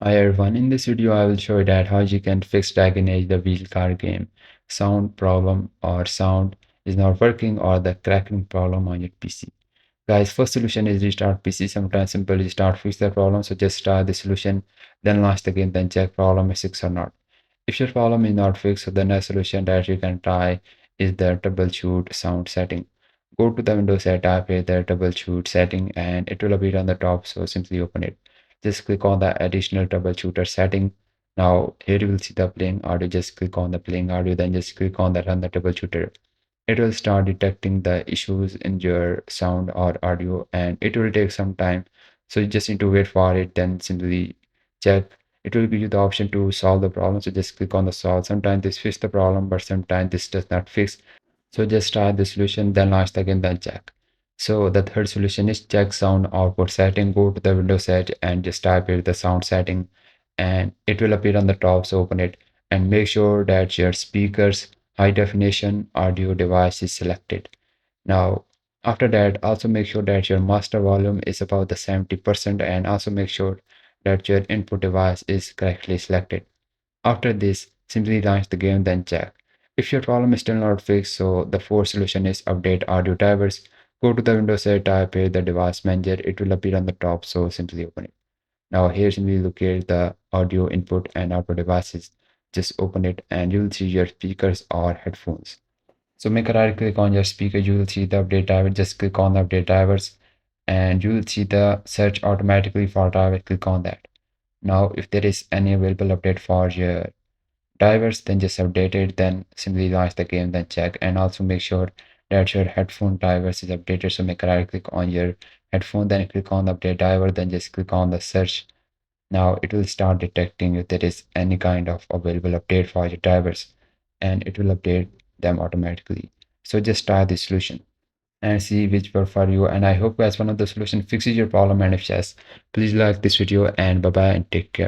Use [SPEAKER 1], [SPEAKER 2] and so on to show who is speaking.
[SPEAKER 1] Hi everyone, in this video I will show you that how you can fix Dragon Age The Veilguard game sound problem or sound is not working or the cracking problem on your PC. Guys, first solution is restart PC. Sometimes simple restart fix the problem. So just start the solution, then launch the game, then check problem is fixed or not. If your problem is not fixed, so the next solution that you can try is the troubleshoot sound setting. Go to the Windows setup here, the troubleshoot setting, and it will appear on the top. So simply open it. Just click on the additional troubleshooter setting. Now here you will see the playing audio. Just click on the playing audio, then just click on the run the troubleshooter. It will start detecting the issues in your sound or audio, and it will take some time. So you just need to wait for it, then simply check. It will give you the option to solve the problem. So just click on the solve. Sometimes this fix the problem, but sometimes this does not fix. So just try the solution, then launch the game, then check. So the third solution is check sound output setting. Go to the Windows set and just type here the sound setting, and it will appear on the top. So open it and make sure that your speakers high definition audio device is selected. Now, after that, also make sure that your master volume is about the 70% and also make sure that your input device is correctly selected. After this, simply launch the game, then check. If your problem is still not fixed, so the fourth solution is update audio drivers. Go to the Windows set, type here the device manager. It will appear on the top, so simply open it. Now here simply locate the audio input and output devices. Just open it and you will see your speakers or headphones. So make a right click on your speaker, you will see the update driver. Just click on the update drivers and you will see the search automatically for driver. Click on that. Now if there is any available update for your drivers, then just update it, then simply launch the game, then check, and also make sure that your headphone drivers is updated. So make a right click on your headphone, then click on the update driver, then just click on the search. Now it will start detecting if there is any kind of available update for your drivers, and it will update them automatically. So just try this solution and see which work for you. And I hope guys one of the solution fixes your problem, and if yes, please like this video, and bye bye and take care.